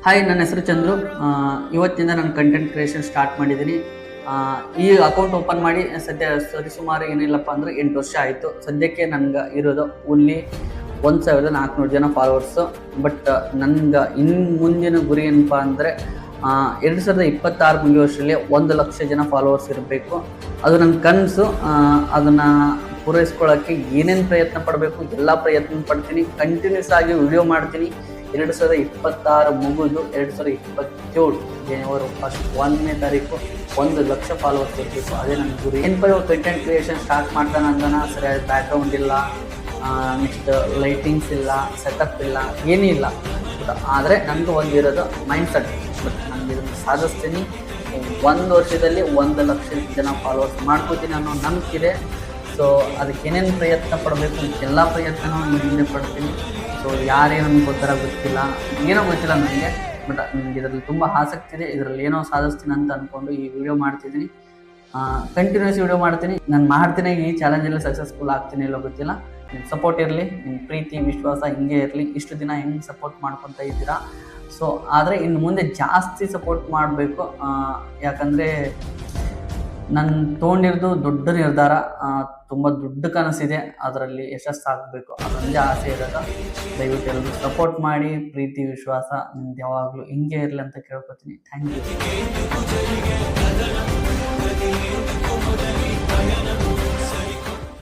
Hi, ನನ್ನ ಹೆಸರು ಚಂದ್ರು. ಇವತ್ತಿಂದ ನಾನು ಕಂಟೆಂಟ್ ಕ್ರಿಯೇಷನ್ ಸ್ಟಾರ್ಟ್ ಮಾಡಿದ್ದೀನಿ. ಈ ಅಕೌಂಟ್ ಓಪನ್ ಮಾಡಿ ಸರಿಸುಮಾರು ಏನಿಲ್ಲಪ್ಪ ಅಂದರೆ 8 ವರ್ಷ ಆಯಿತು. ಸದ್ಯಕ್ಕೆ ನನಗೆ ಇರೋದು ಓನ್ಲಿ 1400 ಜನ ಫಾಲೋವರ್ಸು. ಬಟ್ ನನಗೆ ಇನ್ನು ಮುಂದಿನ ಗುರಿ ಏನಪ್ಪ ಅಂದರೆ 2026 ಮುಗಿಯೋ ವರ್ಷದಲ್ಲಿ 1 ಲಕ್ಷ ಜನ ಫಾಲೋವರ್ಸ್ ಇರಬೇಕು. ಅದು ನನ್ನ ಕನಸು. ಅದನ್ನು ಪೂರೈಸ್ಕೊಳ್ಳೋಕ್ಕೆ ಏನೇನು ಪ್ರಯತ್ನ ಪಡಬೇಕು ಎಲ್ಲ ಪ್ರಯತ್ನ ಪಡ್ತೀನಿ. ಕಂಟಿನ್ಯೂಸ್ ಆಗಿ ವಿಡಿಯೋ ಮಾಡ್ತೀನಿ. 2026 ಮುಗಿದು 2027 ಜನವರಿ 1ನೇ ತಾರೀಕು 1 ಲಕ್ಷ ಫಾಲೋವರ್ಸ್ ಇರಬೇಕು. ಅದೇ ನನ್ನ ಗುರಿ. ಏನಪ್ಪ ಇವಾಗ ಕಂಟೆಂಟ್ ಕ್ರಿಯೇಷನ್ ಸ್ಟಾರ್ಟ್ ಮಾಡ್ತಾನೆ ಅಂದನ ಸರಿಯಾದ ಬ್ಯಾಕ್ಗ್ರೌಂಡ್ ಇಲ್ಲ, ನೆಕ್ಸ್ಟ್ ಲೈಟಿಂಗ್ಸ್ ಇಲ್ಲ, ಸೆಟಪ್ ಇಲ್ಲ, ಏನೂ ಇಲ್ಲ. ಆದರೆ ನನಗೆ ಒಂದಿರೋದು ಮೈಂಡ್ಸೆಟ್. ಬಟ್ ನನಗೆ ಇದನ್ನು ಸಾಧಿಸ್ತೀನಿ. 1 ವರ್ಷದಲ್ಲಿ 1 ಲಕ್ಷ ಜನ ಫಾಲೋವರ್ಸ್ ಮಾಡ್ಕೋತೀನಿ ಅನ್ನೋ ನಂಬಿಕೆ. ಸೊ ಅದಕ್ಕೆ ಏನೇನು ಪ್ರಯತ್ನ ಪಡಬೇಕು ಎಲ್ಲ ಪ್ರಯತ್ನನೂ ಹಿಂದೆ ಪಡ್ತೀನಿ. ಸೊ ಯಾರೇನು ಅನ್ಕೋತಾರ ಗೊತ್ತಿಲ್ಲ, ಏನೋ ಗೊತ್ತಿಲ್ಲ ನನಗೆ. ಬಟ್ ನನಗೆ ಇದರಲ್ಲಿ ತುಂಬ ಆಸಕ್ತಿ ಇದೆ. ಇದರಲ್ಲಿ ಏನೋ ಸಾಧಿಸ್ತೀನಿ ಅಂತ ಅಂದ್ಕೊಂಡು ಈ ವಿಡಿಯೋ ಮಾಡ್ತಿದ್ದೀನಿ. ಕಂಟಿನ್ಯೂಸ್ ವಿಡಿಯೋ ಮಾಡ್ತೀನಿ. ನಾನು ಮಾಡ್ತೀನಿ. ಈ ಚಾಲೆಂಜಲ್ಲಿ ಸಕ್ಸಸ್ಫುಲ್ ಆಗ್ತೀನಿ ಇಲ್ಲೋ ಗೊತ್ತಿಲ್ಲ. ನಿಮ್ಮ ಸಪೋರ್ಟ್ ಇರಲಿ, ನಿಮ್ಮ ಪ್ರೀತಿ ವಿಶ್ವಾಸ ಹಿಂಗೆ ಇರಲಿ. ಇಷ್ಟು ದಿನ ಹೆಂಗೆ ಸಪೋರ್ಟ್ ಮಾಡ್ಕೊತಾ ಇದ್ದೀರಾ. ಸೊ ಆದರೆ ಇನ್ನು ಮುಂದೆ ಜಾಸ್ತಿ ಸಪೋರ್ಟ್ ಮಾಡಬೇಕು. ಯಾಕಂದರೆ ನಾನು ತೊಗೊಂಡಿರೋದು ದೊಡ್ಡ ನಿರ್ಧಾರ, ತುಂಬ ದೊಡ್ಡ ಕನಸಿದೆ. ಅದರಲ್ಲಿ ಯಶಸ್ಸಾಗಬೇಕು, ಅದೊಂದೇ ಆಸೆ ಇರೋದು. ದಯವಿಟ್ಟು ಎಲ್ಲರೂ ಸಪೋರ್ಟ್ ಮಾಡಿ. ಪ್ರೀತಿ ವಿಶ್ವಾಸ ನಿಮ್ದು ಯಾವಾಗಲೂ ಹಿಂಗೆ ಇರಲಿ ಅಂತ ಕೇಳ್ಕೊತೀನಿ. Thank you.